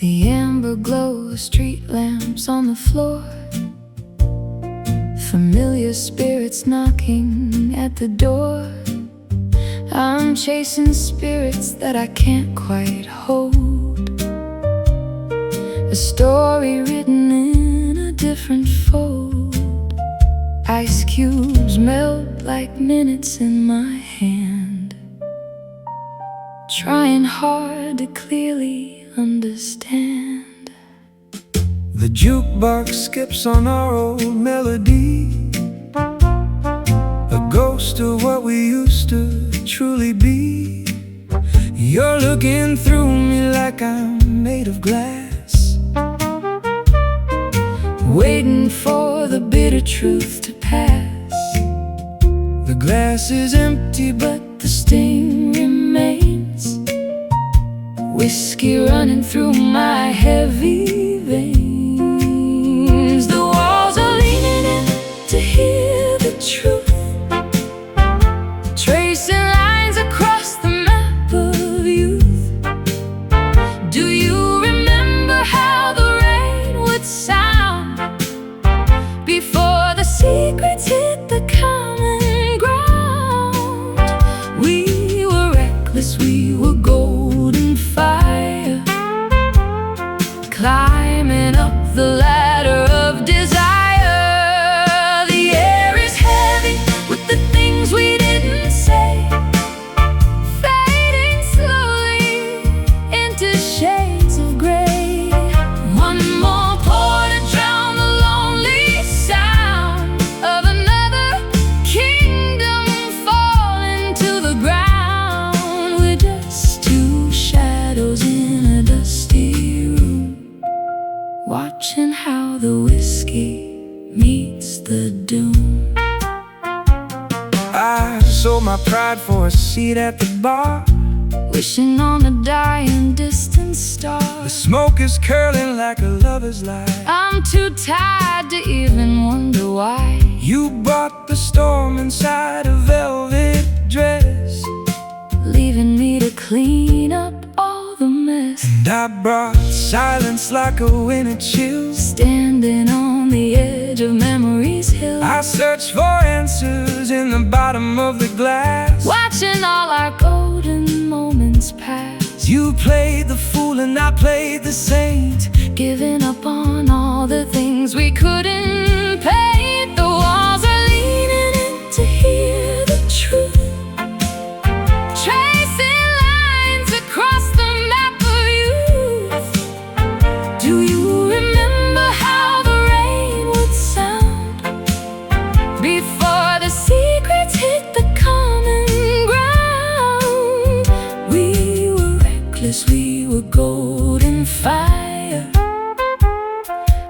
The amber glow of street lamps on the floor, familiar spirits knocking at the door. I'm chasing spirits that I can't quite hold, a story written in a different fold. Ice cubes melt like minutes in my hand, trying hard to clearly understand. The jukebox skips on our old melody, a ghost of what we used to truly be. You're looking through me like I'm made of glass, waiting for the bitter truth to pass. The glass is empty but The sting remains, whiskey running through my heavy veins. The walls are leaning in to hear the truth, tracing lines across the map of youth. Do you remember how the rain would sound before the secrets hit the common ground? We were reckless, we were golden fire, climbing up the ladder of desire. The air is heavy with the things we didn't say, fading slowly into shades of gray. One more pour to drown the lonely sound of another kingdom falling to the ground. We're just two shadows in a dusty room, watching how the whiskey meets the doom. I sold my pride for a seat at the bar. Wishing on a dying distant star. The smoke is curling like a lover's lie. I'm too tired to even wonder why. You brought the storm inside a velvet dress, Leaving me to clean up all the mess. and I brought silence like a winter chill. Standing on the edge of memory's hill, I search for answers in the bottom of the glass. watching all our golden moments pass. You played the fool and I played the saint, Giving up on all the things we couldn't paint. The walls are leaning in to hear the truth, tracing lines across the map of youth. Do you remember how the rain would sound before the secrets hit the common ground? We were reckless, we were golden fire,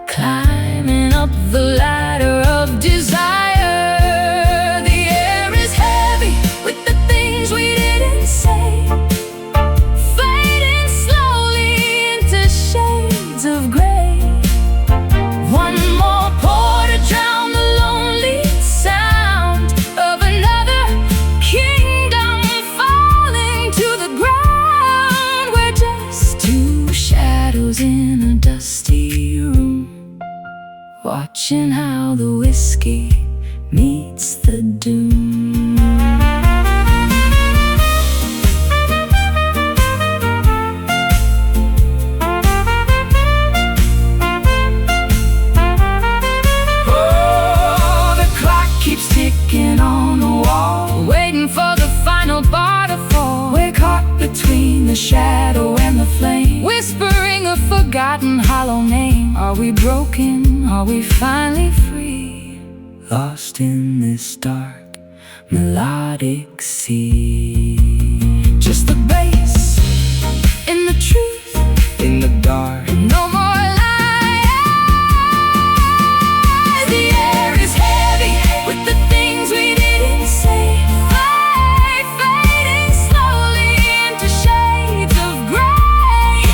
climbing up the ladder of desire. The air is heavy with the things we didn't say, fading slowly into shades of gray. One more pour to drown the lonely sound of another kingdom falling to the ground. We're just two shadows in a dusty room, watching how the whiskey meets the doom. Oh, the clock keeps ticking on the wall, waiting for the final bar to fall. We're caught between the shadow and the flame, whispering a forgotten hollow name. Are we broken? Are we finally free? Lost in this dark melodic sea. Just the bass in the truth, in the dark. no more lies. The air is heavy with the things we didn't say, fading slowly into shades of gray.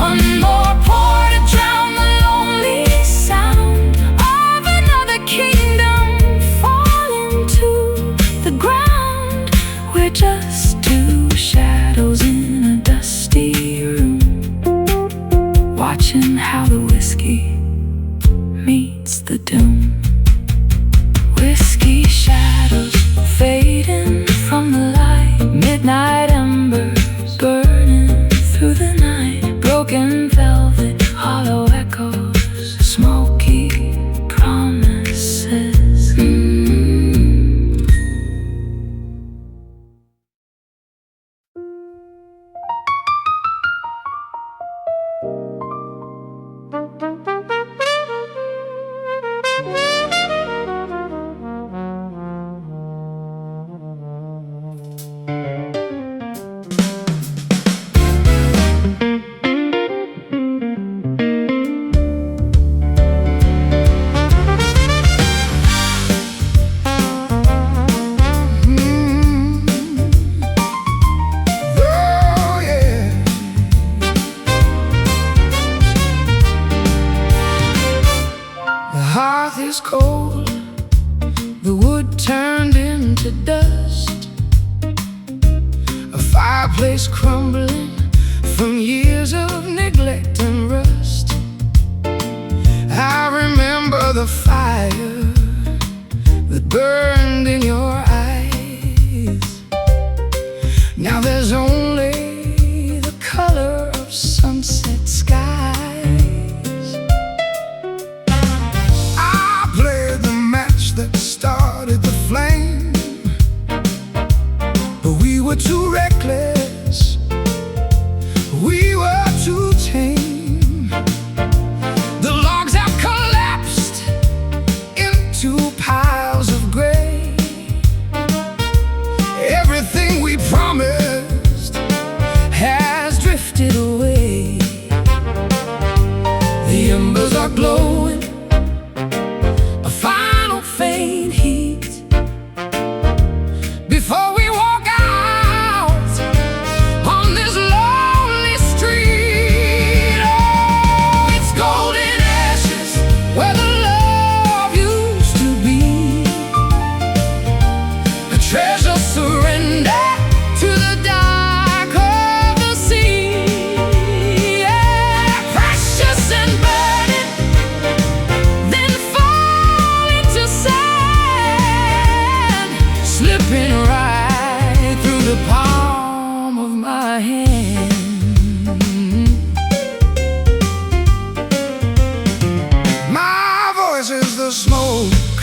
One more pour to drown the lonely sound of another kingdom falling to the ground. We're just two shadows doom. Whiskey shadows fading from the light. Midnight embers burning through the night. Broken velvet, hollow echoes, smoky promises. Is cold, the wood turned into dust, a fireplace crumbling from years of neglect and rust. I remember the fire that burned in your eyes. Now there's only the color of sunset skies. That started the flame, but we were too reckless, we were too tame. The logs have collapsed into piles of gray. Everything we promised has drifted away. The embers are glowing, faint heat, before we walk out on this lonely street. Oh, it's golden ashes where the love used to be, a treasure surrender to the dark of the sea. Yeah, precious and burning, then slipping right through the palm of my hand. My voice is the smoke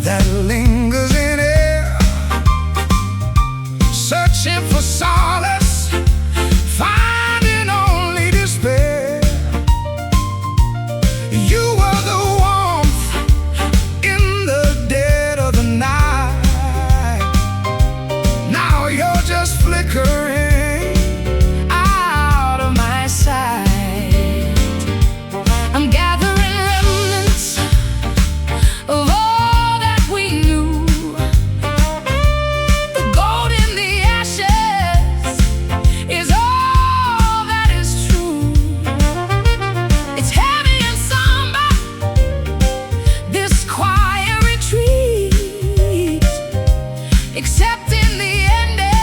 that lingers in air, searching for solace, finding only despair. You were the warmth in the dead of the night. Just flickering out of my sight. I'm gathering remnants of all that we knew. The gold in the ashes is all that is true. It's heavy and somber, this quiet retreat, except in the ending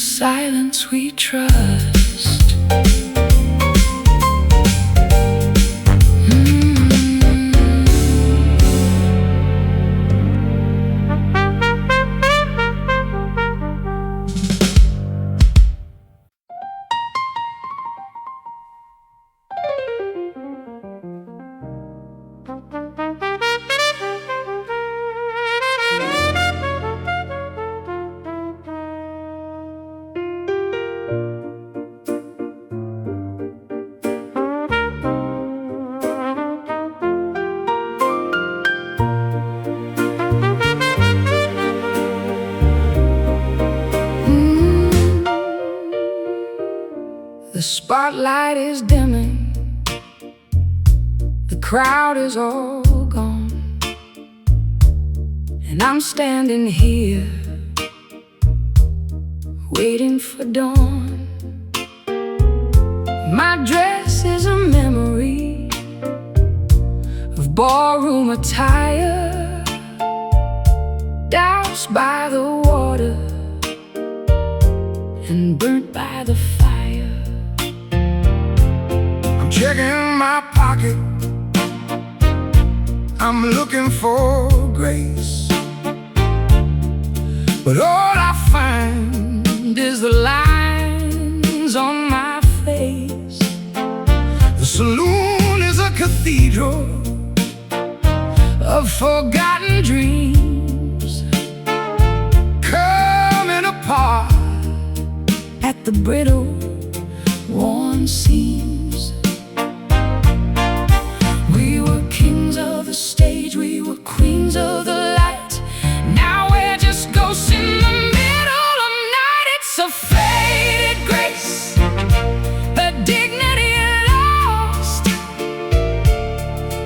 silence we trust. The spotlight is dimming, the crowd is all gone, and I'm standing here waiting for dawn. My dress is a memory of ballroom attire, doused by the water and burnt by the fire. Checking my pocket, I'm looking for grace, but all I find is the lines on my face. The saloon is a cathedral of forgotten dreams, coming apart at the brittle, worn seams. Stage, we were queens of the light. Now we're just ghosts in the middle of night. It's a faded grace, the dignity lost,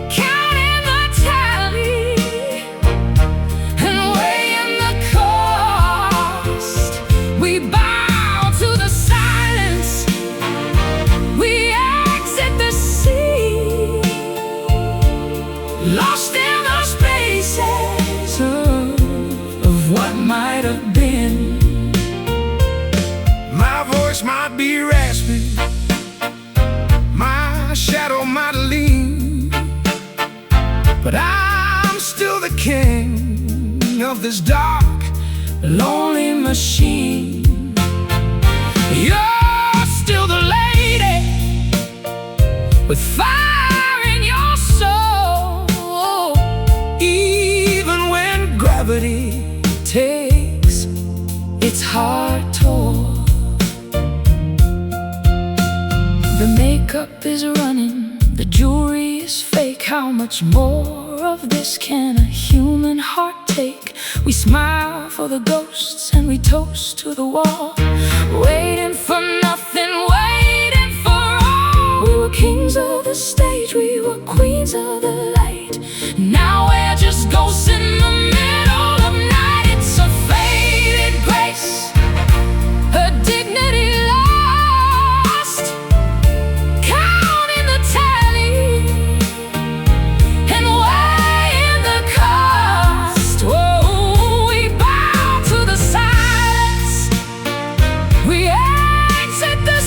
counting the tally and weighing the cost. We bow to the silence, we exit the sea, lost in the spaces of what might have been. My voice might be raspy, my shadow might lean, but I'm still the king of this dark, lonely machine. You're still the lady with fire in your soul, even when gravity takes its hard toll. The makeup is running, the jewelry is fake. How much more of this can a human heart take? We smile for the ghosts and we toast to the wall, waiting for nothing, waiting for all. We were kings of the stage, we were queens of the light. Now we're just ghosts in the middle of night. It's a faded grace, her dignity lost, counting the tally and weighing the cost. Whoa, we bow to the silence, we exit the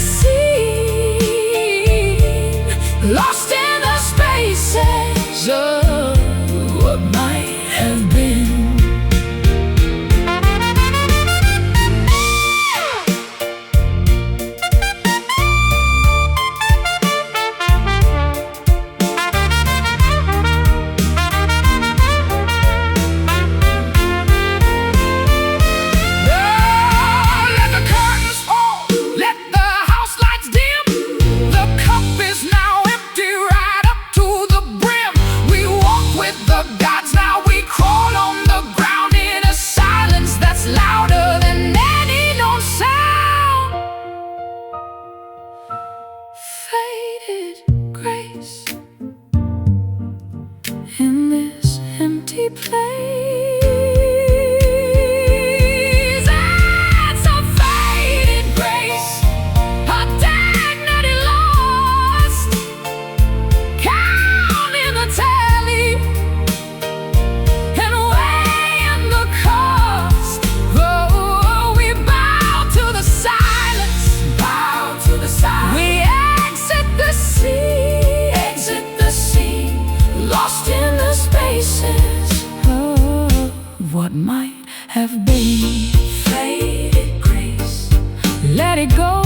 let it go.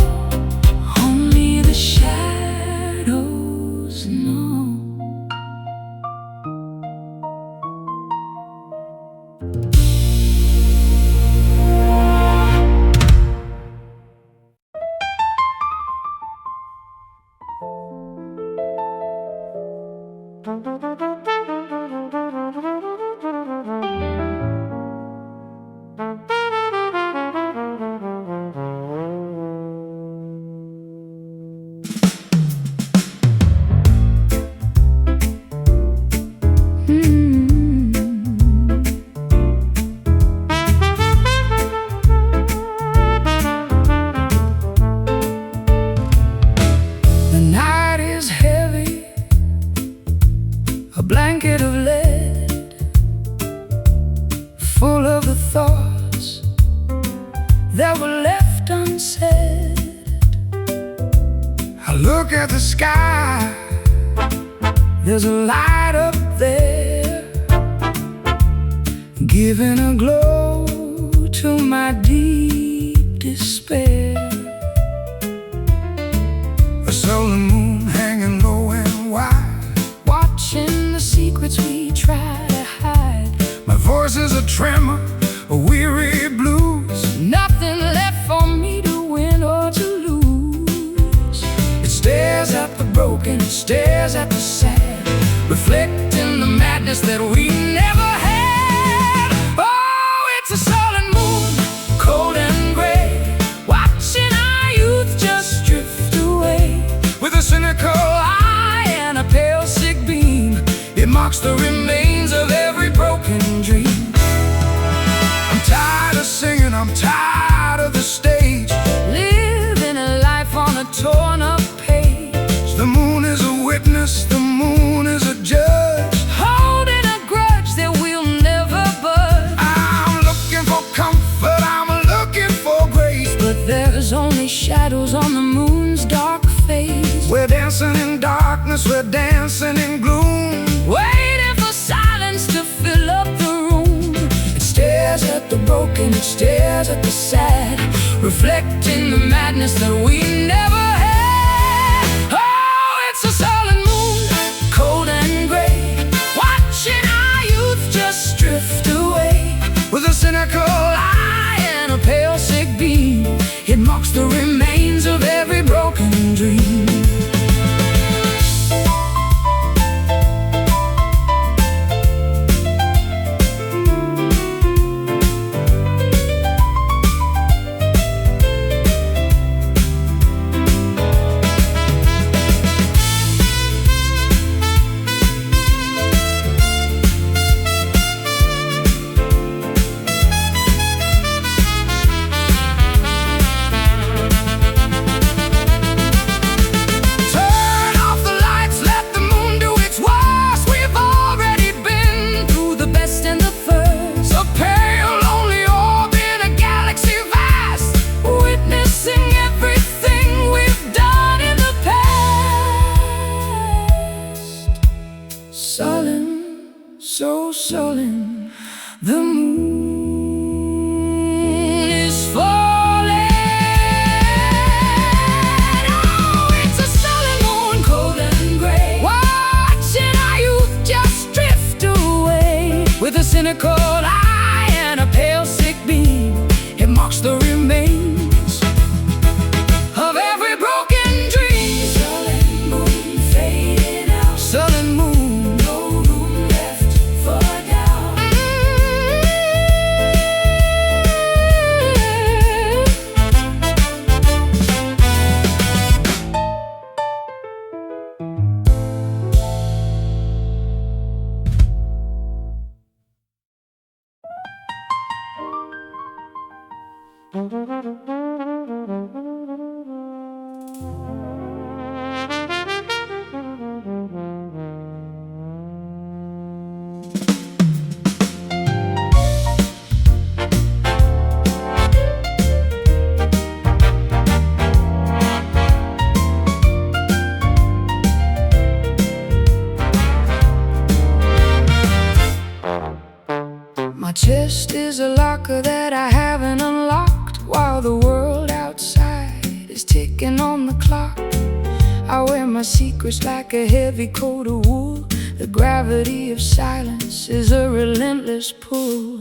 Only the shadows know. The night is heavy, a blanket of lead, full of the thoughts that were left unsaid. I look at the sky, there's a light up there, giving a glow to my deep despair. A solar moon hanging low and wide, Watching the secrets we try to hide. my voice is a tremor, a weary blues. Nothing left for me to win or to lose. It stares at the broken, it stares at the sad, reflecting the madness that we never had. Oh, it's a sullen moon, cold and gray, Watching our youth just drift away. with a cynical eye and a pale sick beam. It marks the remains of every broken dream. I'm tired of singing, I'm tired of the stage, Living a life on a torn up page. the moon is a witness, the moon is a judge. Holding a grudge that we'll never budge. I'm looking for comfort, I'm looking for grace, But there's only shadows on the moon's dark face. we're dancing in darkness, we're dancing in gloom. Waiting for silence to fill up the room. It stares at the broken, it stares at the sad, Reflecting the madness that we never had. Oh, it's a sullen moon, cold and gray, watching our youth just drift away. With a cynical eye and a pale sick beam, it marks the remains of every broken dream. Turn off the lights, let the moon do its worst. We've already been through the best and the first. A pale, lonely orb in a galaxy vast, witnessing everything we've done in the past. sullen, so sullen, the moon is falling. Oh, it's a sullen moon, cold and gray, Watching our youth just drift away. With a cynical eye and a pale sick beam, it marks the remains of every broken dream. sullen moon fading out. Sullen moon, No room left for doubt. chest is a locker that I haven't unlocked, while the world outside ticking on the clock. I wear my secrets like a heavy coat of wool. The gravity of silence is a relentless pull.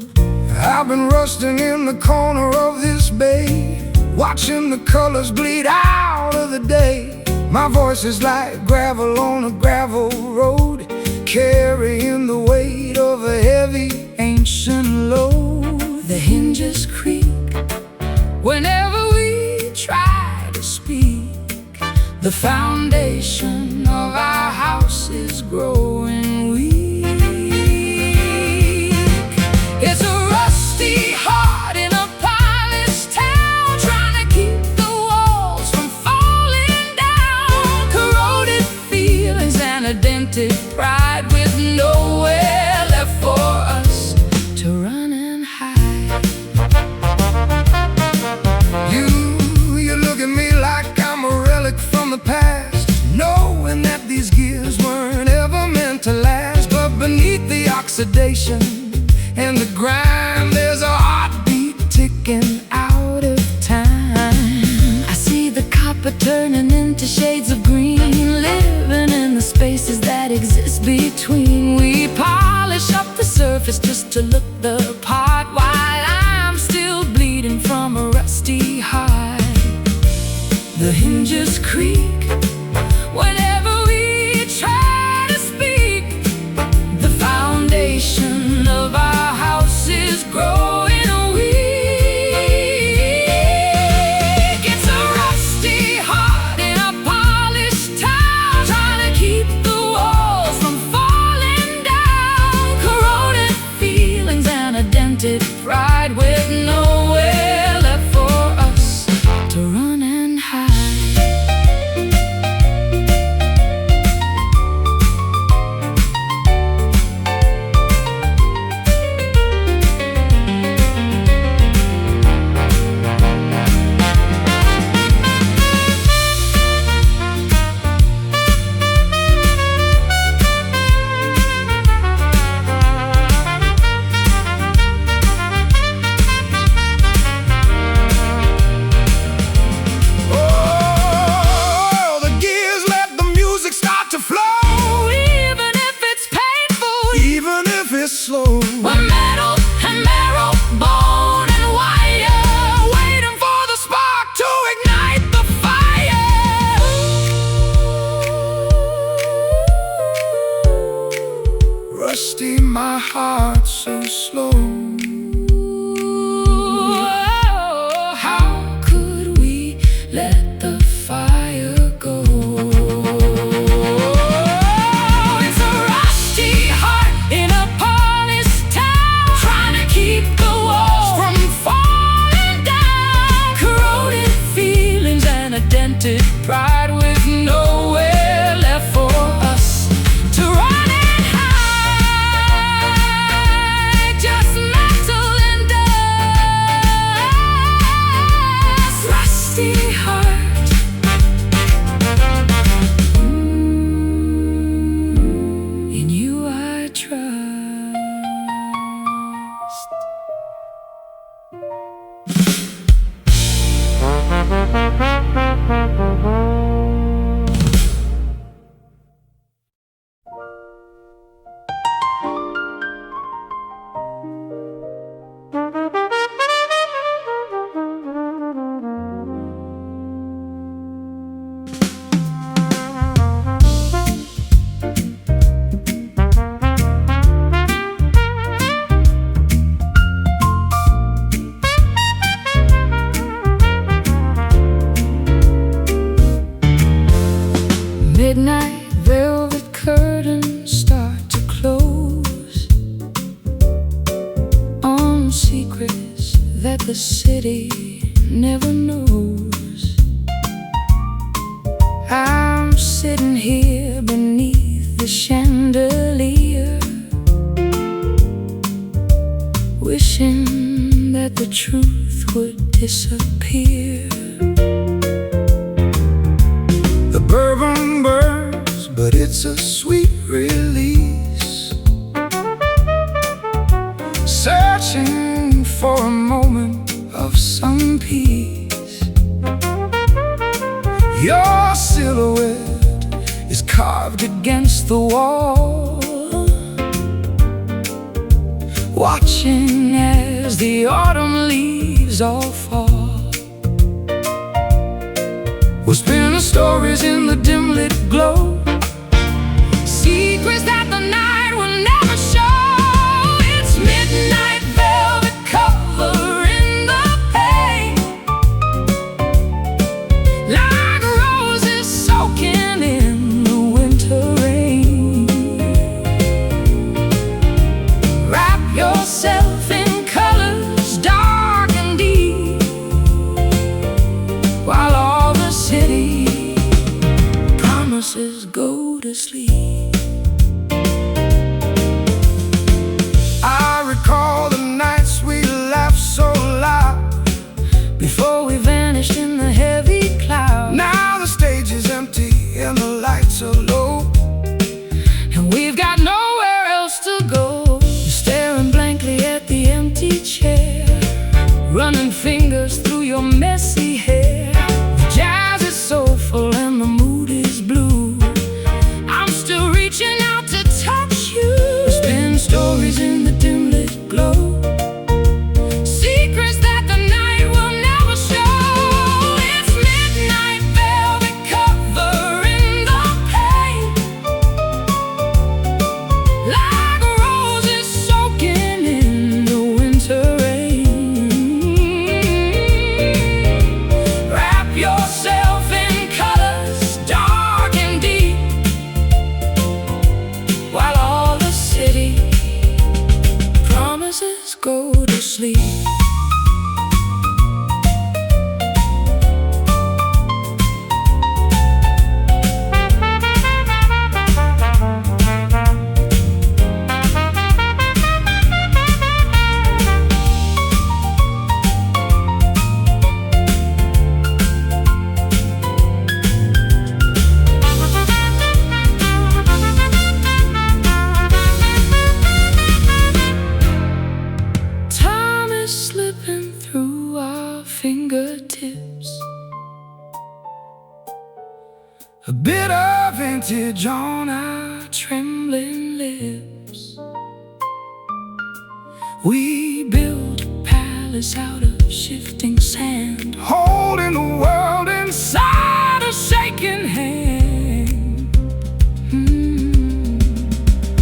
I've been rusting in the corner of this bay, watching the colors bleed out of the day. My voice is like gravel on a gravel road, carrying the weight of a heavy ancient load. The hinges creak whenever we try to speak. The foundation of our house is growing weak. It's a rusty heart in a polished town, trying to keep the walls from falling down. Corroded feelings and a dented pride, with nowhere left for us to run and hide. You look at me like I'm a relic from the past, knowing that these gears weren't ever meant to last. But beneath the oxidation and the grime, there's a heartbeat ticking out of time. I see the copper turning into shades of green, living in the spaces that exist between. We polish up the surface just to look the part, while I'm still bleeding from a rusty heart. The hinges creak whenever we try to speak. The foundation of our house is growing weak. It's a rusty heart in a polished town, trying to keep the walls from falling down. Corroded feelings and a dented pride, with nowhere left for us to run and hide. Slow. We're metal and marrow, bone and wire, waiting for the spark to ignite the fire. Rusty, my heart so slow. How could we let the fire go? It's a rusty heart in a keep the walls from falling down. Corroded feelings and a dented pride, with nowhere left for us to run and hide. Just metal and dust. Rusty heart. In you I trust. Midnight velvet curtains start to close on secrets that the city never knows. I'm sitting here beneath the chandelier, wishing that the truth would disappear. The bourbon burns, but it's a sweet release. Searching for a moment of some peace. Your silhouette is carved against the wall, watching as the autumn leaves all fall. We're spinning stories in the dim lit glow, secrets that the night will never show. It's midnight velvet covering the pain, like roses soaking in the winter rain. Wrap yourself in colors dark and deep, while all the city promises go to sleep. I recall the nights we laughed so loud before we vanished in the heavy cloud. Now the stage is empty and the lights are low, and we've got nowhere else to go. You're staring blankly at the empty chair, running fingers through your messy hair. The jazz is soulful and the mood is blue. I'm still reaching out to touch you. Spin stories in the dim lit glow, secrets that the night will never show. It's midnight velvet covering the pain, like roses soaking in the winter rain. Wrap yourself in colors dark and deep, while all the city promises go to sleep. Time is slipping through our fingertips, a bit of vintage on our trembling lips. We built a palace out of shifting sand, holding the world inside a shaking hand.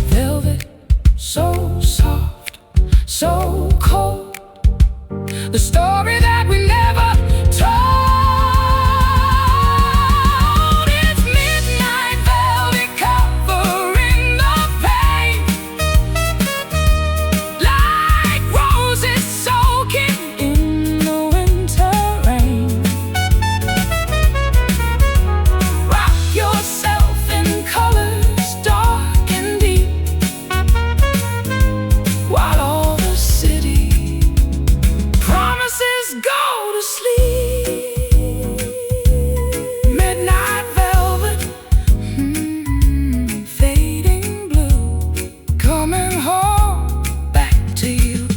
Velvet, so soft, so cold, the story that we never told. It's midnight velvet covering the pain, like roses soaking in the winter rain. Wrap yourself in colors dark and deep, while all the city promises go to sleep. Midnight velvet, fading blue, coming home back to you.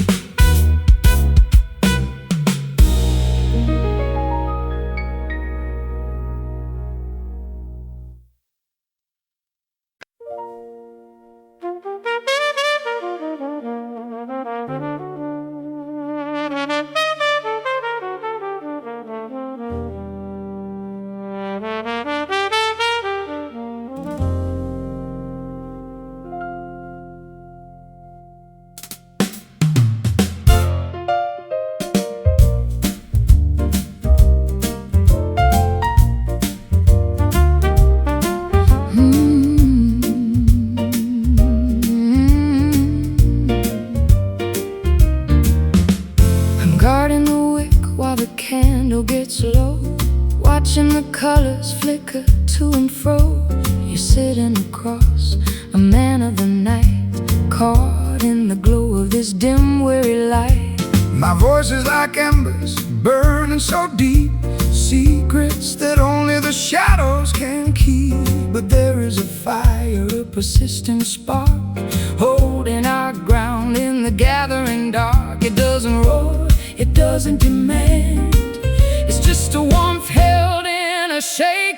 I'm guarding the wick while the candle gets low, watching the colors flicker to and fro. You're sitting across, a man of the night, caught in the glow of this dim, weary light. My voice is like embers, burning so deep, secrets that only the shadows can keep. But there is a fire, a persistent spark, holding our ground in the gathering dark. It doesn't roar, it doesn't demand, it's just a warmth held in a shake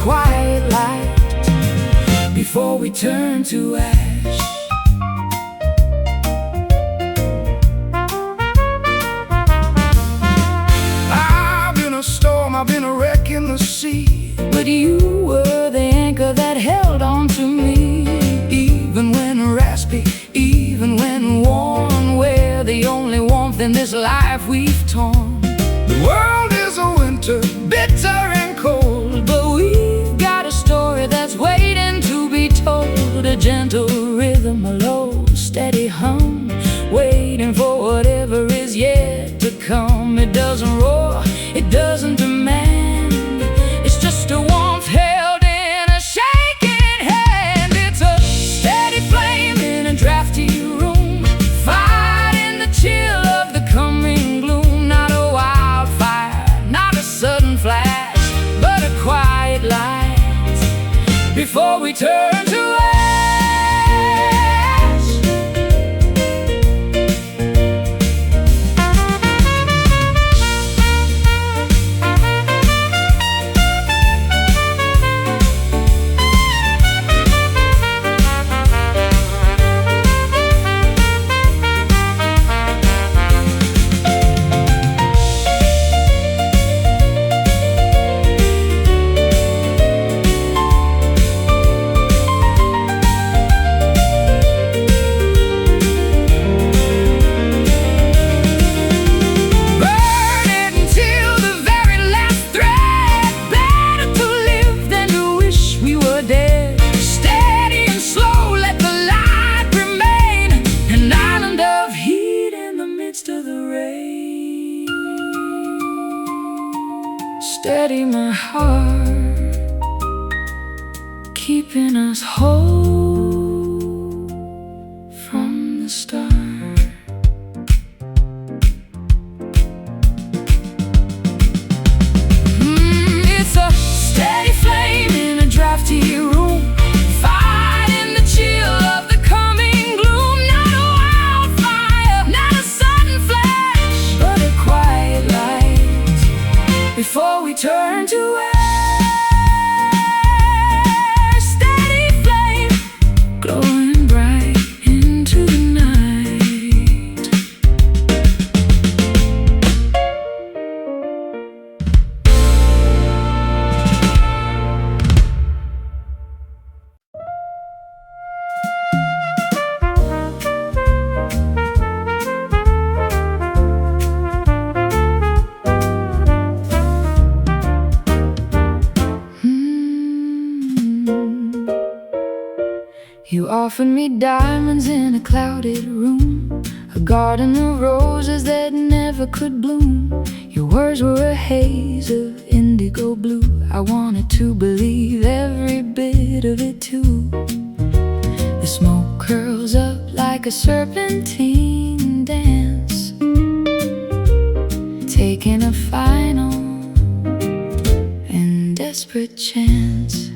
quiet light before we turn to ash. I've been a storm, I've been a wreck in the sea, but you were the anchor that held on to me. Even when raspy, even when worn, we're the only warmth in this life we've torn. The world is a winter, bitter and cold, but we've got a story that's waiting to be told. A gentle rhythm, a low, steady hum, waiting for whatever is yet to come. It doesn't roar, it doesn't demand, it's just a warmth held in a shaking hand. It's a steady flame in a drafty room, fighting the chill of the coming gloom. Not a wildfire, not a sudden flash, but a quiet light before we turn to ash. Steady my heart, keeping us whole from the start. It's a steady flame in a drafty room, fighting the chill of the coming gloom. Not a wildfire, not a sudden flash, but a quiet light before we turn to ash. Steady flame, glowing bright into the night. You offered me diamonds in a clouded room, a garden of roses that never could bloom. Your words were a haze of indigo blue. I wanted to believe every bit of it too. The smoke curls up like a serpentine dance, taking a final and desperate chance.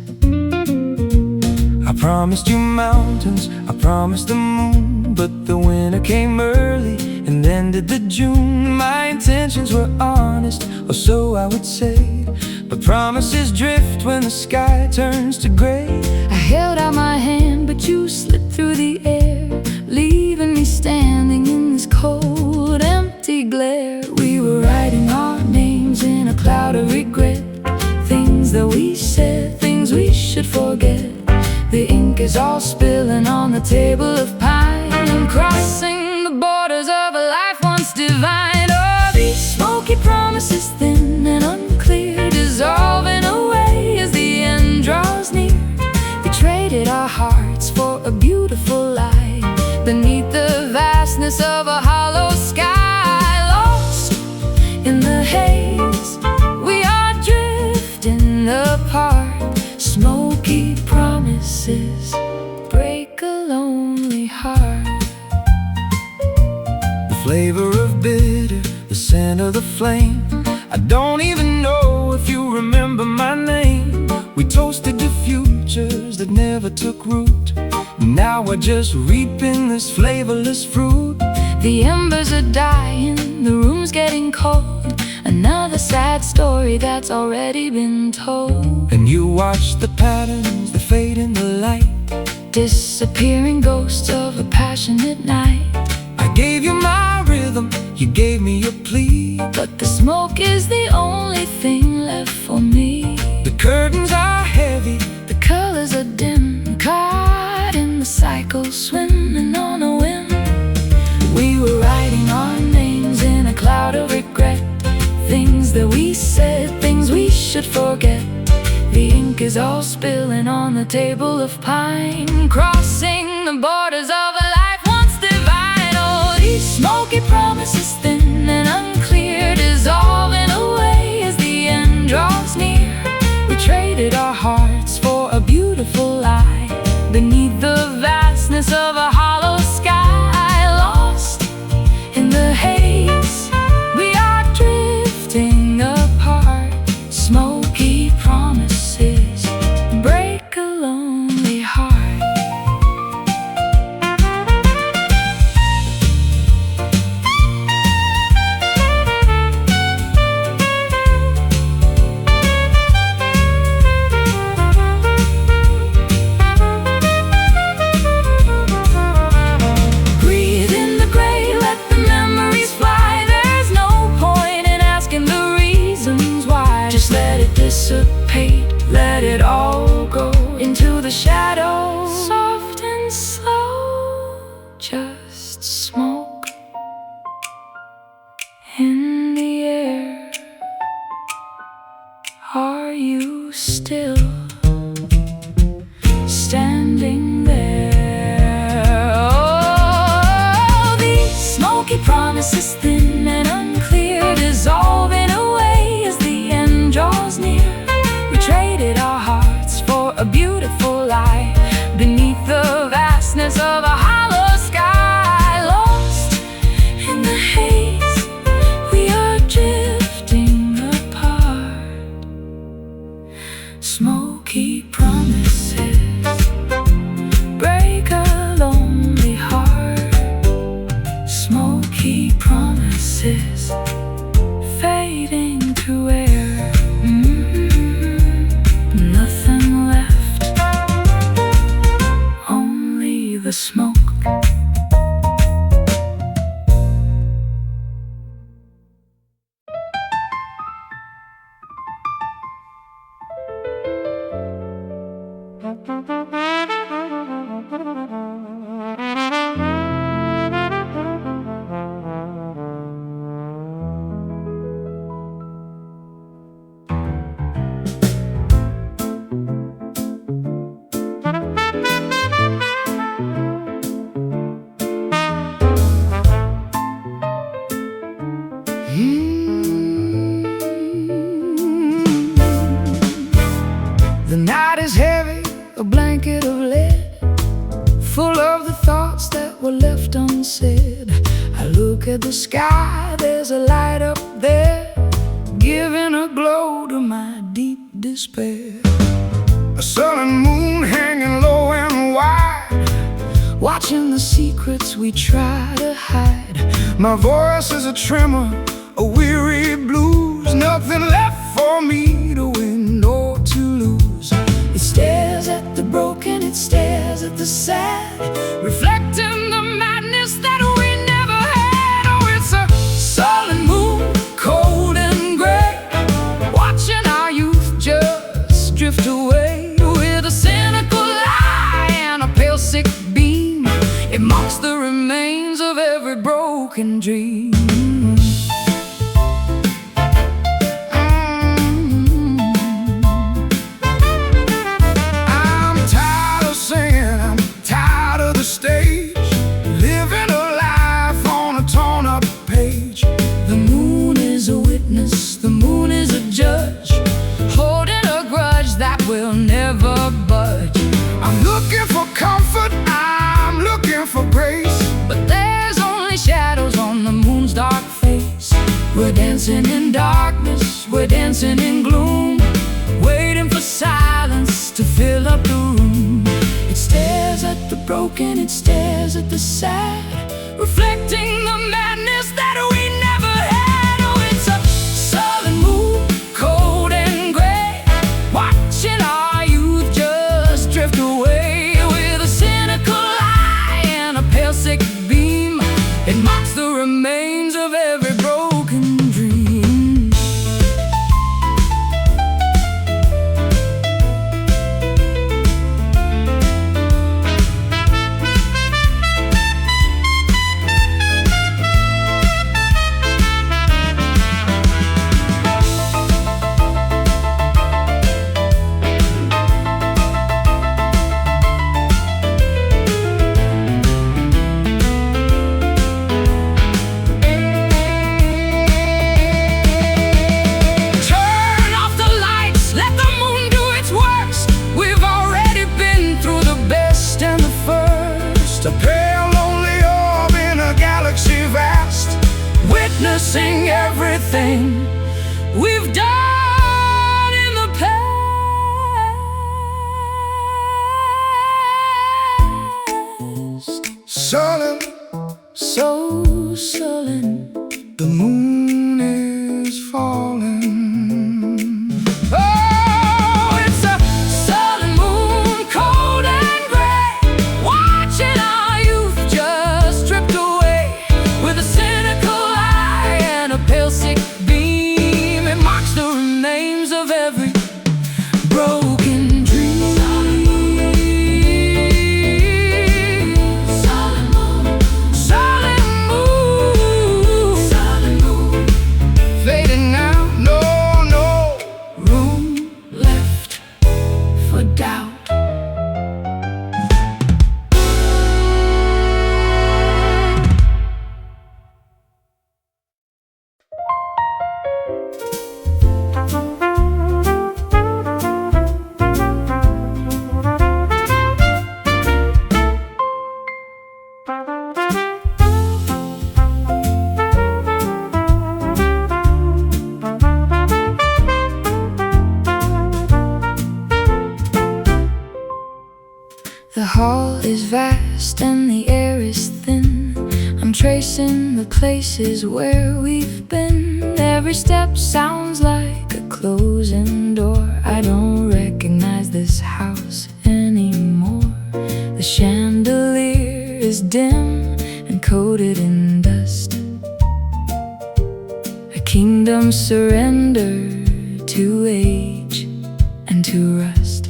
I promised you mountains, I promised the moon, but the winter came early and ended the June. My intentions were honest, or so I would say, but promises drift when the sky turns to gray. I held out my hand, but you slipped through the air, leaving me standing in this cold, empty glare. We were writing our names in a cloud of regret, things that we said, things we should forget. The ink is all spilling on the table of pine, and crossing the borders of a life once divine. Oh, these smoky promises, thin and unclear, dissolving away as the end draws near. We traded our hearts for a beautiful light beneath the vastness of a hollow sky. Lost in the haze, we are drifting apart. Smoky promises break a lonely heart. The flavor of bitter, the scent of the flame. I don't even know if you remember my name. We toasted to futures that never took root. Now we're just reaping this flavorless fruit. The embers are dying, the room's getting cold. A Another sad story that's already been told. And you watch the patterns that fade in the light, Disappearing ghosts of a passionate night. I gave you my rhythm, you gave me your plea, but the smoke is the only thing left for me. The curtains are heavy, the colors are dim, caught in the cycle, swimming on a whim. We were writing our names in a cloud of regret, things that we said, things we should forget. The ink is all spilling on the table of pine, crossing the borders of a life once divine. Oh, these smoky promises, thin and unclear, dissolving away as the end draws near. We traded our hearts for a beautiful lie, beneath the vastness of a hollow sky. Lost in the haze, we are drifting apart. Smoky promises break a lonely heart. Breathe in the gray, let the memories fly. There's no point in asking the reasons why. Just let it dissipate, let it all go into the shadows. Soft and slow, just smoke in the air. Are you still standing there? Oh, these smoky promises, thin and unclear, dissolving away as the end draws near. We traded our hearts for a beautiful lie, beneath the vastness of a hollow sky. Lost in the haze, we are drifting apart. Smoky promises break a lonely heart. Smoky promises fading to air. Nothing left, only the smoke. The night is heavy, a blanket of lead, full of the thoughts that were left unsaid. I look at the sky, there's a light up there, giving a glow to my deep despair. A sullen moon hanging low and wide, watching the secrets we try to hide. My voice is a tremor, a weary blues, nothing left for me to win or to lose. It stares at the broken, it stares at the sad, reflecting the madness that we never had. Oh, it's a sullen moon, cold and gray, watching our youth just drift away. With a cynical lie and a pale sick beam, it mocks the remains of every broken dream. For grace, but there's only shadows on the moon's dark face. We're dancing in darkness, we're dancing in gloom, waiting for silence to fill up the room. It stares at the broken, it stares at the sad, reflecting the madness that we never had. Oh, it's a sullen, so sullen. the moon is falling. Oh, it's a sullen moon, cold and gray, watching our youth just drift away. With a cynical eye and a pale sick beam, it marks the remains of every broken dream. Fading out, no room left for doubt. The hall is vast and the air is thin. I'm tracing the places where we've been. Every step sounds like a closing door. I don't recognize this house anymore. The chandelier is dim and coated in dust. A kingdom surrendered to age and to rust.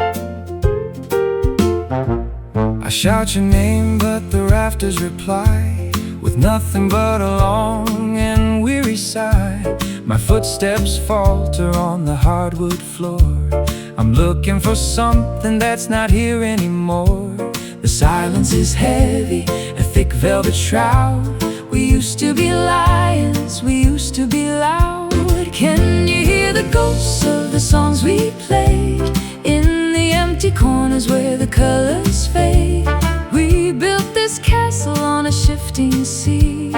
I shout your name, but the rafters reply with nothing but a long and weary sigh. My footsteps falter on the hardwood floor. I'm looking for something that's not here anymore. The silence is heavy, a thick velvet shroud. We used to be lions, we used to be loud. Can you hear the ghosts of the songs we played in the empty corners where the colors fade? We built this castle on a shifting sea.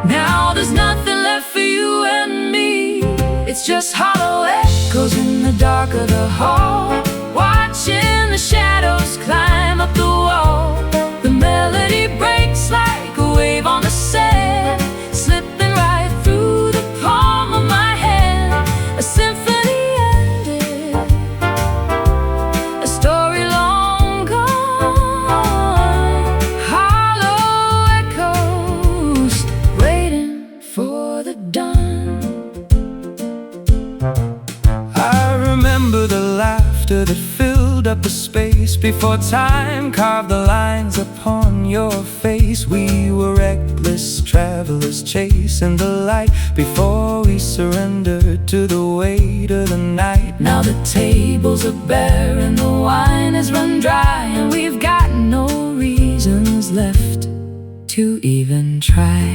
Now there's nothing left for you and me. It's just hollow echoes in the dark of the hall, watching the shadows climb up the wall. The melody breaks like a wave on the sand, slipping right through the palm of my hand. A symphony ended, a story long gone. Hollow echoes waiting for the dawn. I remember the laughter that filled up the space before time carved the lines upon your face. We were reckless travelers chasing the light before we surrendered to the weight of the night. Now the tables are bare and the wine has run dry, and we've got no reasons left to even try.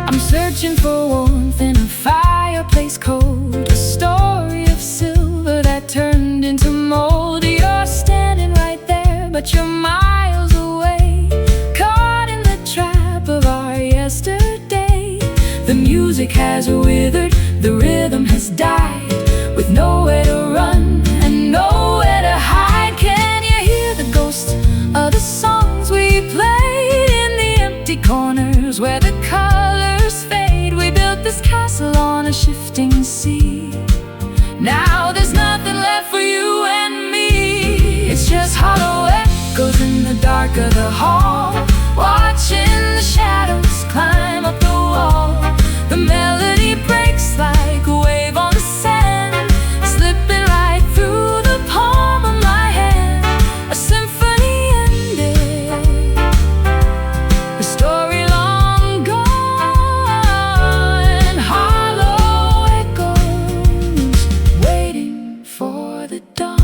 I'm searching for warmth in a fireplace cold, a story of silver that turned into mold. You're standing right there, but you're miles away, caught in the trap of our yesterday. The music has withered, the rhythm has died, with nowhere to run and nowhere to hide. Can you hear the ghosts of the songs we played in the empty corners where the colors fade? We built this castle on a shifting sea. Now there's nothing left for you and me. It's just hollow echoes in the dark of the hall, watching the shadows climb up the wall. The melody breaks like a wave on the sand, slipping right through the palm of my hand. A symphony ended, a story long gone. Hollow echoes waiting for the dawn.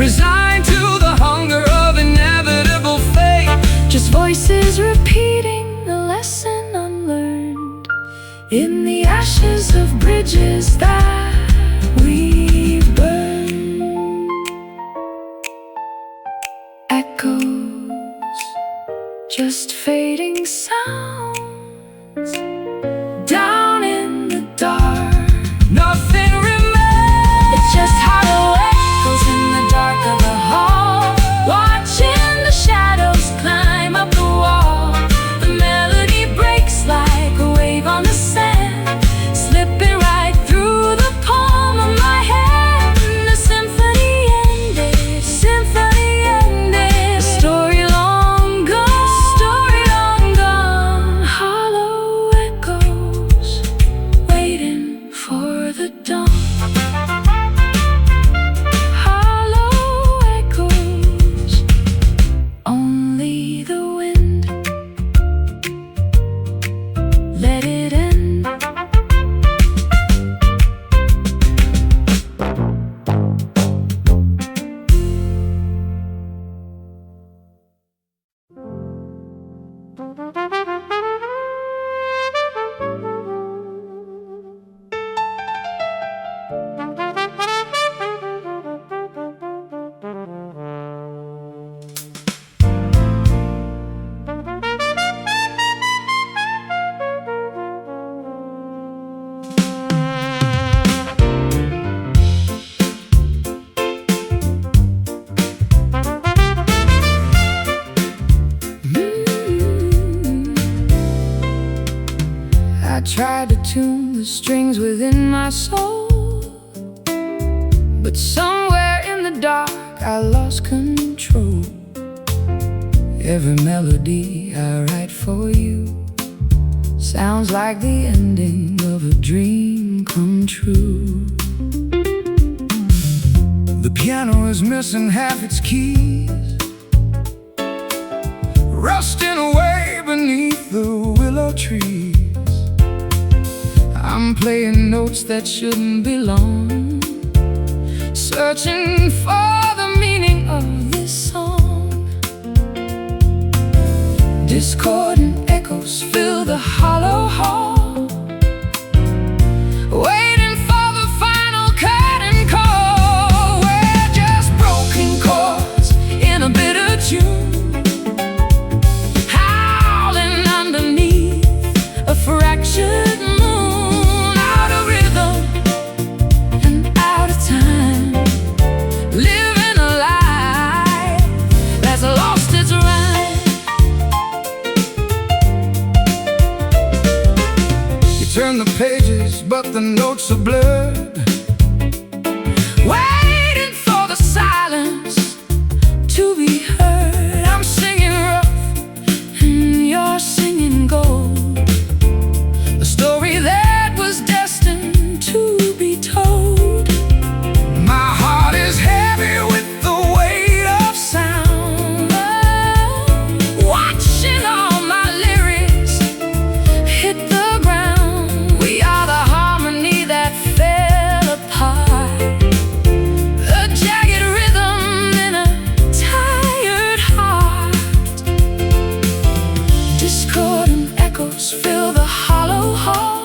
resigned to the hunger of inevitable fate. Just voices repeating the lesson unlearned in the ashes of bridges that we burn. Echoes, just fading sounds down in the dark. Nothing remains. It's just hollow echoes in the dark of the hall, watching the shadows climb up the wall. The melody breaks like a wave on the sand, slipping right through the palm of my hand. The symphony ended, symphony ended. The story long gone, story long gone. Hollow echoes, waiting for the dawn. Hollow echoes, only the wind. Let it end. I tried to tune the strings within my soul, but somewhere in the dark I lost control. Every melody I write for you sounds like the ending of a dream come true. The piano is missing half its keys, rusting away beneath the willow trees. I'm playing notes that shouldn't belong, searching for the meaning of this song. Discordant echoes fill the hollow hall, waiting for the final curtain call. We're just broken chords in a bitter tune, howling underneath a fractured moon. Out of rhythm and out of time, living a life that's lost its rhyme. You turn the pages, but the notes are blurred, Waiting for the silence to be heard. I'm singing rough and you're singing gold, a story that was destined to be told. my heart is heavy with the weight of Sound, watching all my lyrics hit the ground. We are the harmony that fell apart, a jagged rhythm in a tired heart. Discordant echoes fill the hollow hall,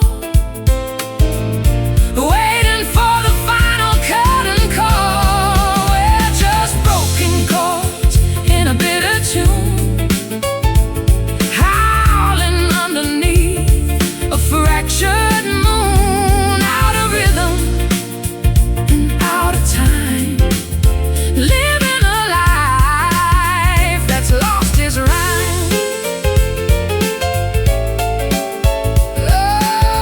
waiting for the final curtain call. We're just broken chords in a bitter tune, howling underneath a fractured moon. Out of rhythm and out of time, living a life that's lost its rhyme. Oh,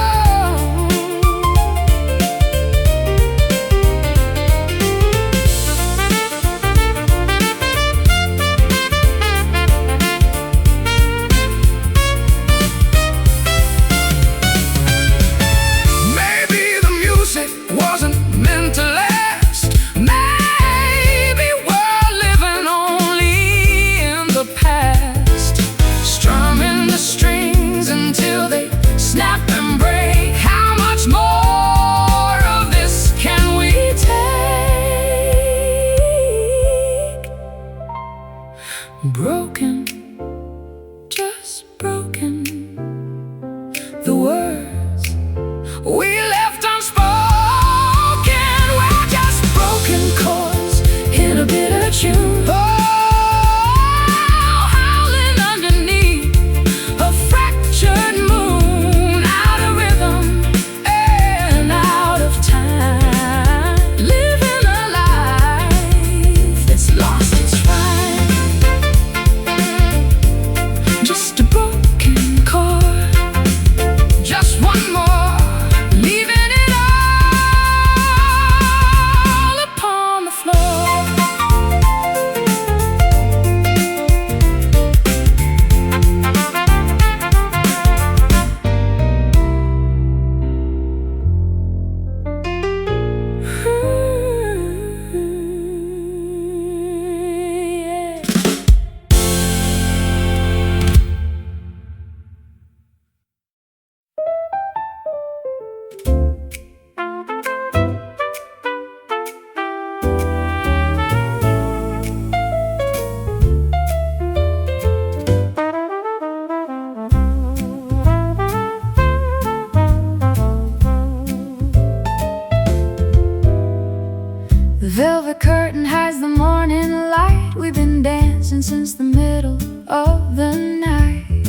since the middle of the night.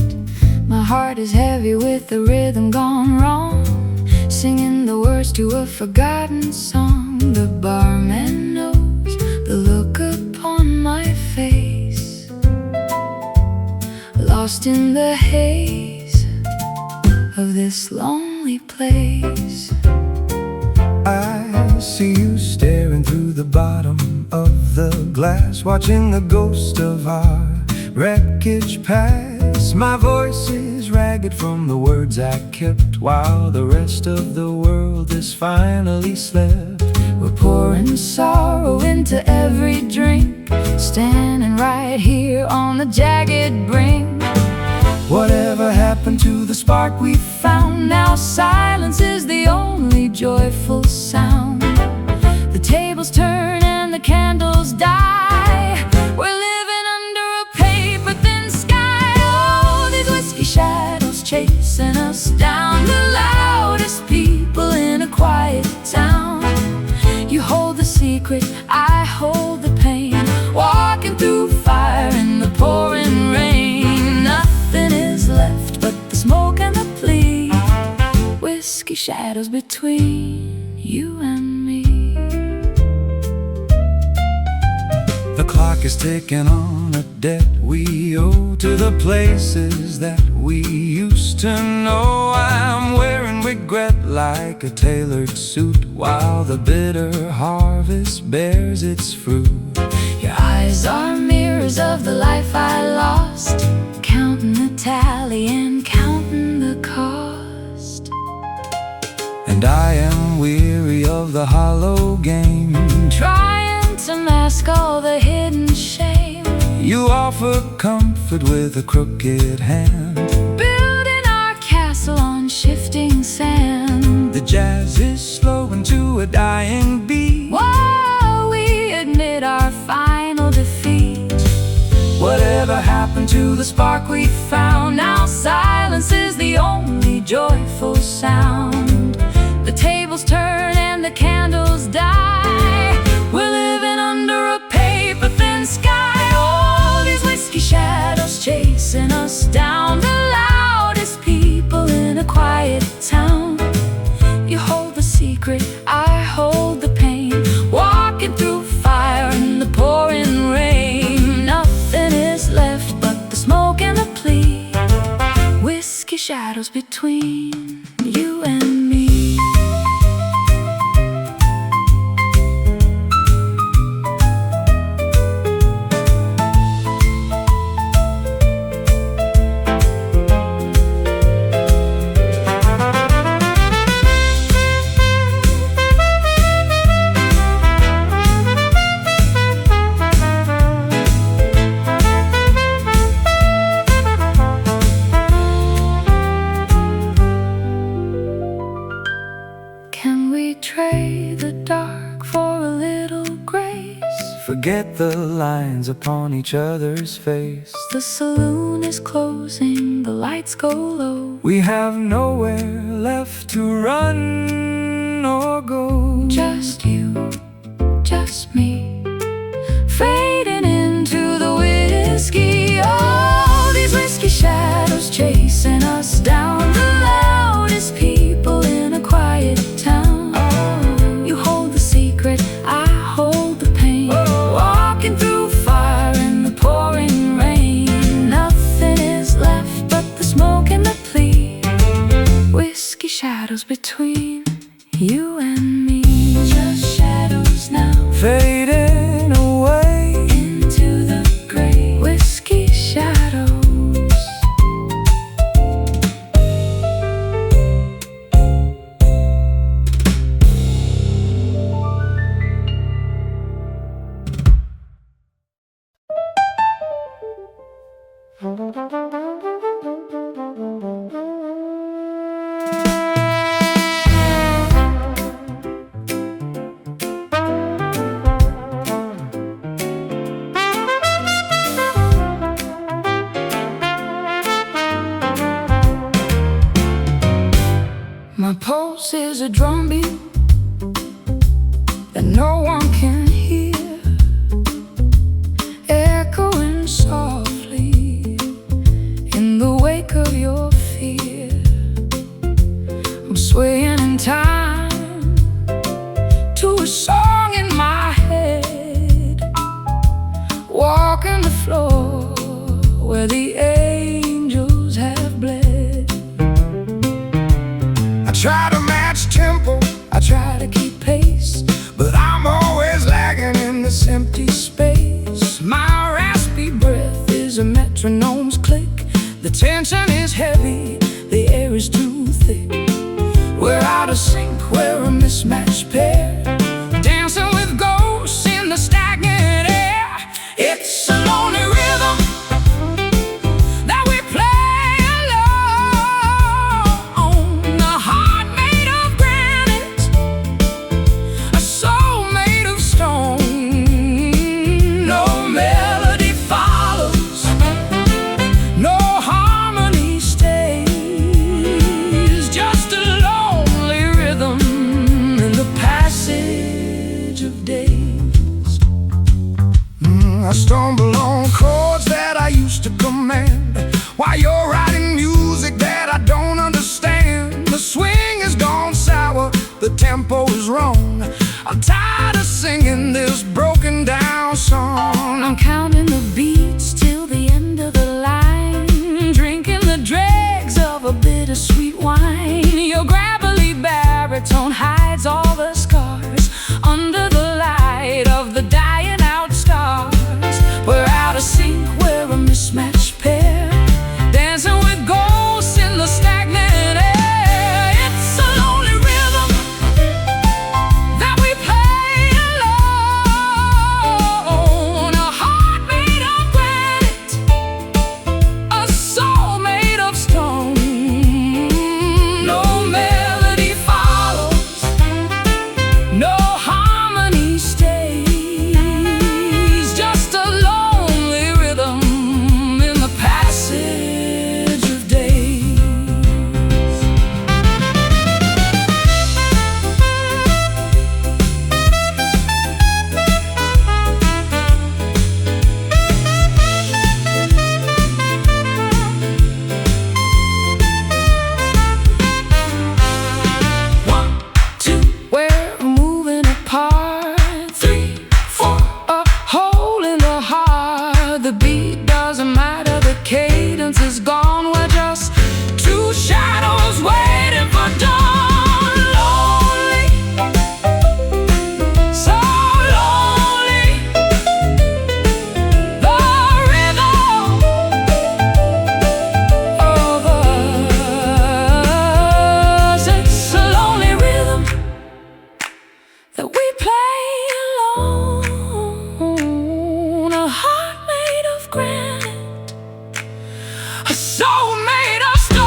My heart is heavy with the rhythm gone wrong, singing the words to a forgotten song. The barman knows the look upon my face, lost in the haze of this lonely place. I see you staring through the bottom of the glass, watching the ghost of our wreckage pass. My voice is ragged from the words I kept, while the rest of the world is finally slept. We're pouring sorrow into every drink, standing right here on the jagged brink. Whatever happened to the spark we found? Now silence is the only joyful sound. The tables turn and the candles die. We're living under a paper-thin sky. Oh, these whiskey shadows chasing us down, the loudest people in a quiet town. You hold the secret, I hold the pain, walking through fire in the pouring rain. Nothing is left but the smoke and the plea, whiskey shadows between you and me. The clock is ticking on a debt we owe to the places that we used to know. I'm wearing regret like a tailored suit, while the bitter harvest bears its fruit. Your eyes are mirrors of the life I lost, counting the tally and counting the cost. And I am weary of the hollow game, trying to mask all the hidden shame. You offer comfort with a crooked hand, building our castle on shifting sand. The jazz is slowing to a dying beat, while we admit our final defeat. Whatever happened to the spark we found? Now silence is the only joyful sound. The tables turn and the candles die. We're living under a paper-thin sky. All these whiskey shadows chasing us down, the loudest people in a quiet town. You hold the secret, I hold the pain, walking through fire in the pouring rain. Nothing is left but the smoke and the plea, whiskey shadows between you and me. Trade the dark for a little grace, forget the lines upon each other's face. The saloon is closing, the lights go low. We have nowhere left to run or go. Just you, just me, fading into the whiskey. Oh, these whiskey shadows chasing us down, the loudest people in a quiet town. I hold the pain, walking through fire in the pouring rain. Nothing is left but the smoke and the plea, whiskey shadows between you and me. Just shadows now, fading away into the gray, whiskey shadows. My pulse is a drumbeat that no one can hear, echoing soft fear. I'm swaying in time to a song in my head, walking the floor where the angels have bled. I try to match tempo, I try to keep pace, but I'm always lagging in this empty space. My raspy breath is a metronome's click. The tension is heavy, the air is too thick. We're out of sync, we're a mismatched pair, dancing with ghosts in the stagnant air. It's a lonely rhythm that we play alone. A heart made of granite, a soul made of stone. No melody follows, no harmony stays, just a lonely rhythm in the passage of days. I stumble on chords that I used to command, while you're writing music that I don't understand. The swing has gone sour, the tempo is wrong. I'm tired of singing this broken down song. I'm counting the beats till the end of the line, drinking the dregs of a bittersweet wine. Your gravelly baritone hides all the scars under the light of the dying out stars. We're out of sync, we're a mismatched pair, dancing with ghosts in the stagnant air. It's a lonely rhythm that we play alone. A heart made of granite, a soul made of stone. No melody follows, no harmony stays, just a lonely rhythm in the passage of days. One, two, we're moving apart. 3, 4, a hole in the heart. The beat doesn't matter, the cadence is gone. We're just two shadows waiting for dawn. Lonely, so lonely. The rhythm of us. It's a lonely rhythm that we play alone. A heart made of granite, a soul made of stone.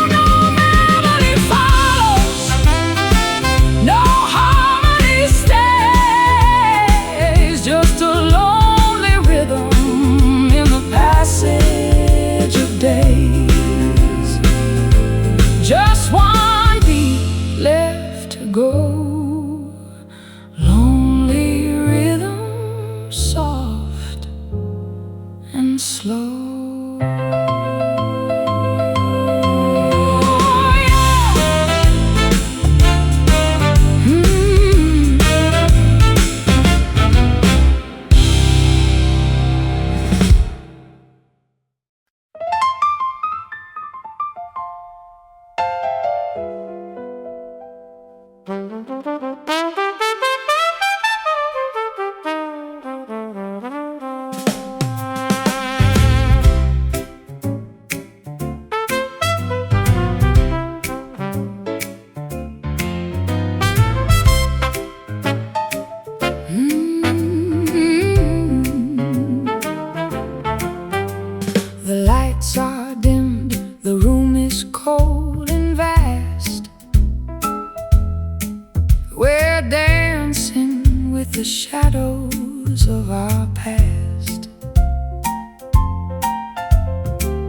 No melody follows, no harmony stays, just a lonely rhythm in the passage of days. Just one beat left to go. Lonely rhythm, soft and slow. The lights are dimmed, the room is cold and vast. We're dancing with the shadows of our past.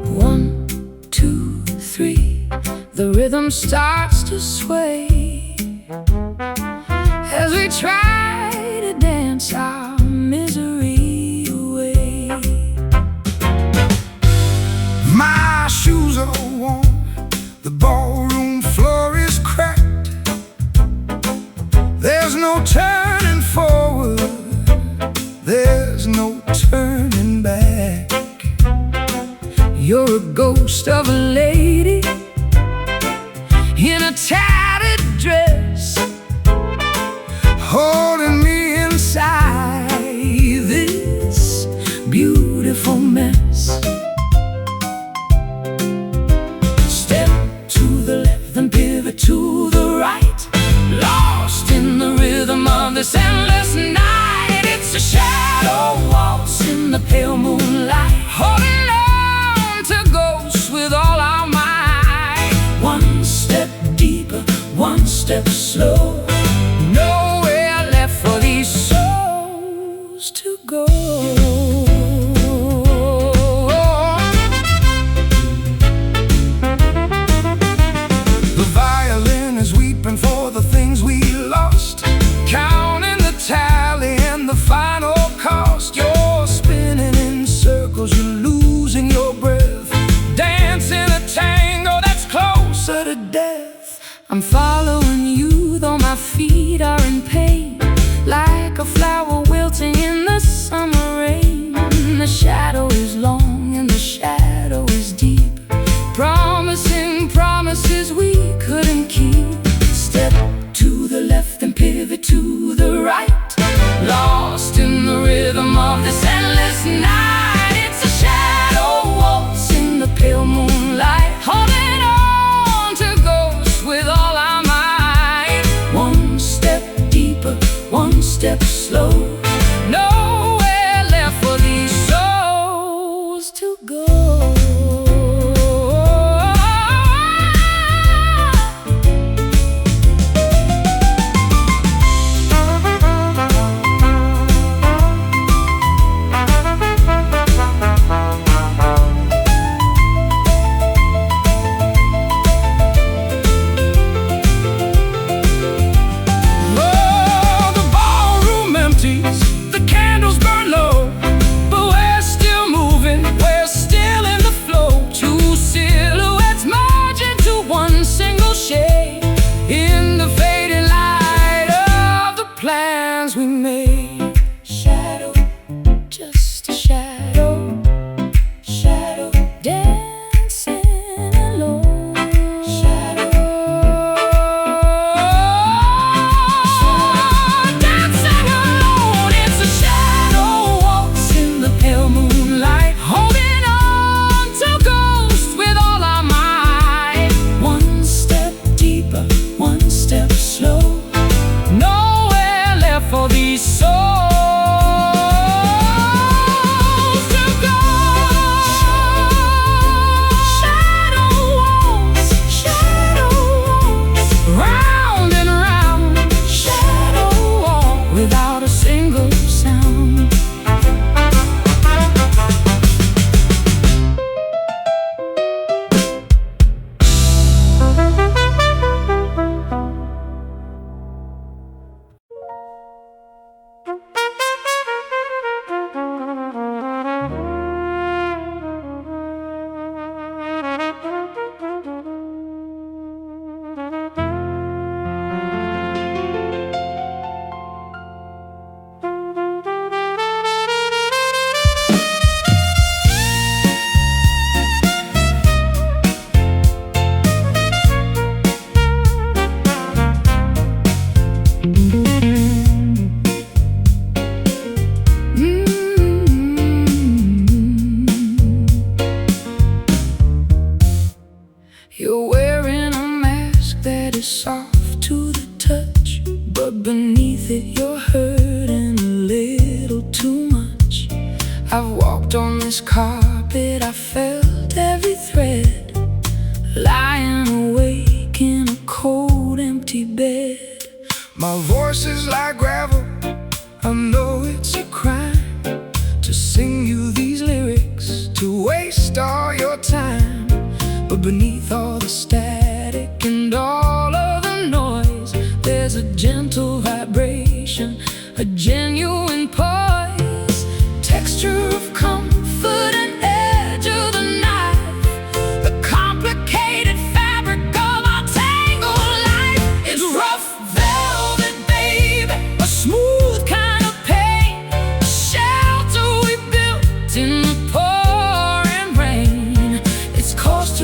1, 2, 3, the rhythm starts to sway as we try to dance our misery away. My ghost of a lady in a tattered dress, holding me inside this beautiful mess. Step to the left and pivot to the right, lost in the rhythm of this endless night. It's a shadow waltz in the pale moonlight, holding on to ghosts with all our might. One step deeper, one step slow, nowhere left for these souls to go. The violin is weeping for the things we lost, counting the tally and the final cost. You're spinning in circles, you're losing your breath, dancing a tango that's closer to death. I'm following you, though my feet are in pain, like a flower wilting in the summer rain. The shadow is long and the shadow is deep, promising promises we couldn't keep. Step to the left and pivot to the right, lost in the rhythm of this endless night. It's a shadow waltz in the pale moonlight, holding on to ghosts with all our might. One step deeper, one step slow, nowhere left for these souls to go. We made shadow, just a shadow, shadow dancing alone, shadow dancing alone. It's a shadow waltz in the pale moonlight, holding on to ghosts with all our might. One step deeper, one step slow, for these souls to go. Shadow waltz, round and round. Shadow walk without a single sound. You're wearing a mask that is soft to the touch, but beneath it you're hurting a little too much. I've walked on this carpet, I felt every thread, lying awake in a cold, empty bed. My voice is like gravel, I know it's a crime to sing you these lyrics, to waste all your time. But beneath all the static and all of the noise, there's a gentle vibration, a genuine poise, texture of comfort and edge of the knife, the complicated fabric of our tangled life. It's rough velvet, baby, a smooth kind of pain, a shelter we built in the pouring rain. It's cost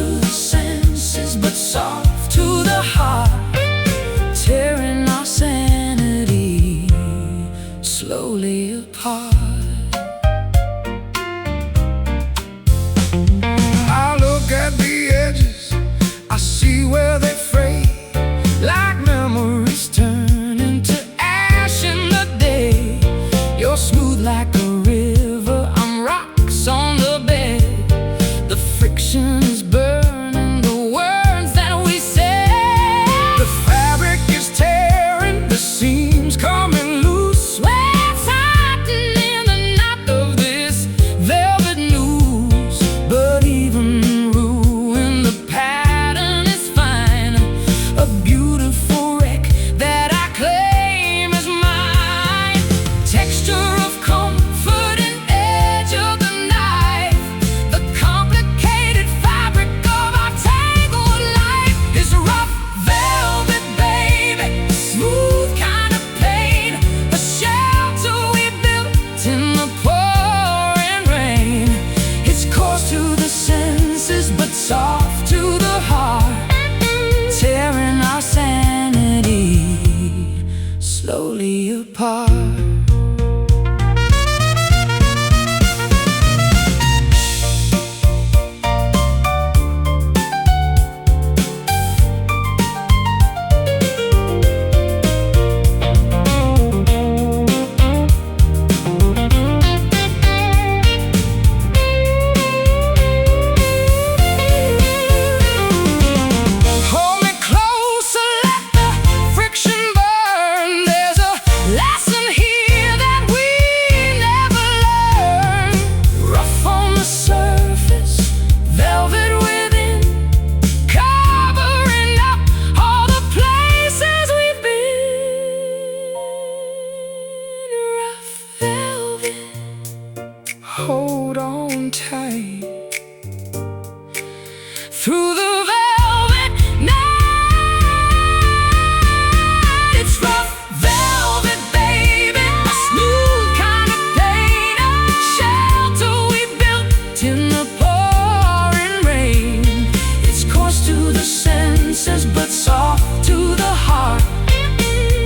innocence but soft to the heart,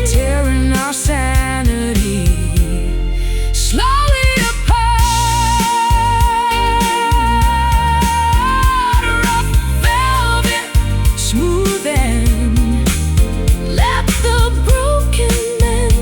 tearing our sanity slowly apart. Rough velvet, smooth and let the broken mend.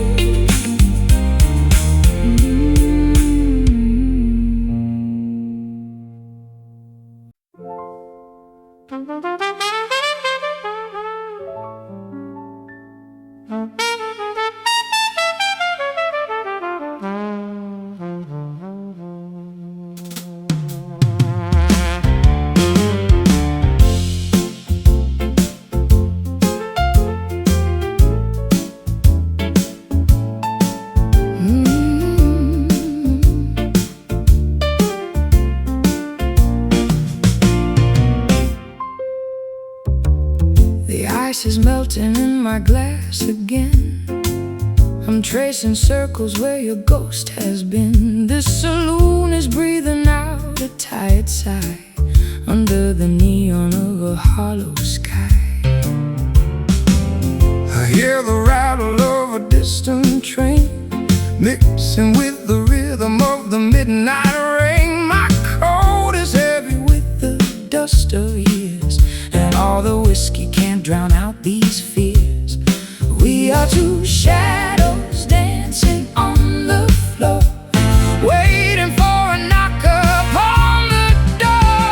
The ice is melting in my glass again. I'm tracing circles where your ghost has been. This saloon is breathing out a tired sigh under the neon of a hollow sky. I hear the rattle of a distant train mixing with the rhythm of the midnight rain. My coat is heavy with the dust of years, and all the whiskey can't drown out these fears. We are two shadows dancing on the floor, waiting for a knock upon the door.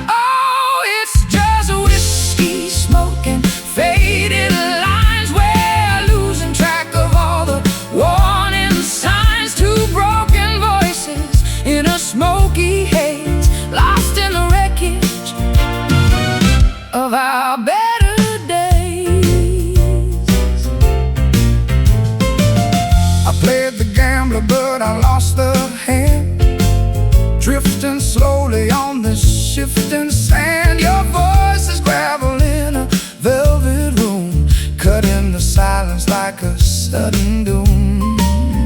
Oh, it's just whiskey smoke and faded lines. We're losing track of all the warning signs. Two broken voices in a smoky haze, lost in the wreckage of our better days. I played the gambler, but I lost the hand, drifting slowly on the shifting sand. Your voice is gravel in a velvet room, cutting the silence like a sudden doom.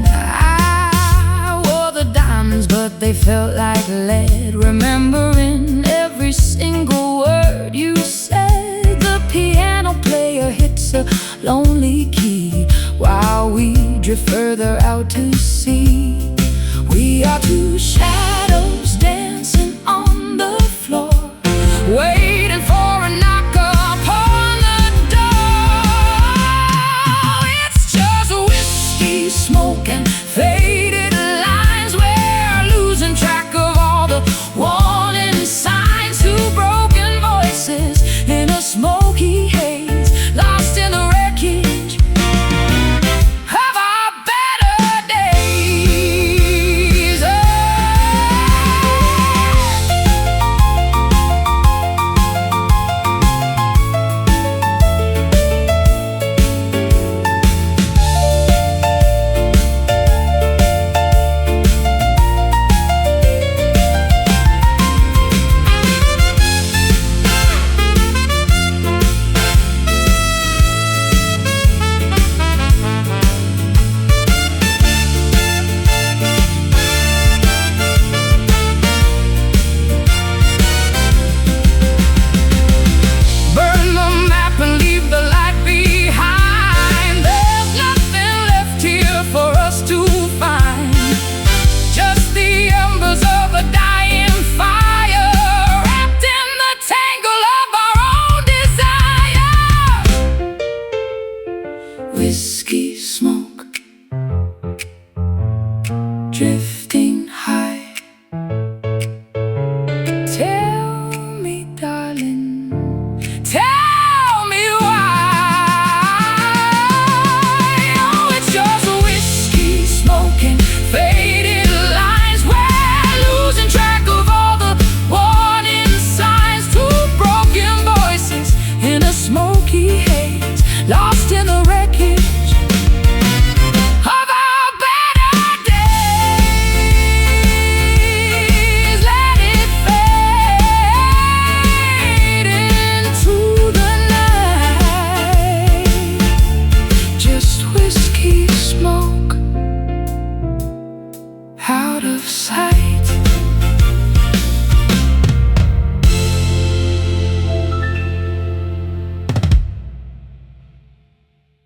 I wore the diamonds, but they felt like lead, remembering every single word you said. The piano player hits a lonely key while we drift further out to sea.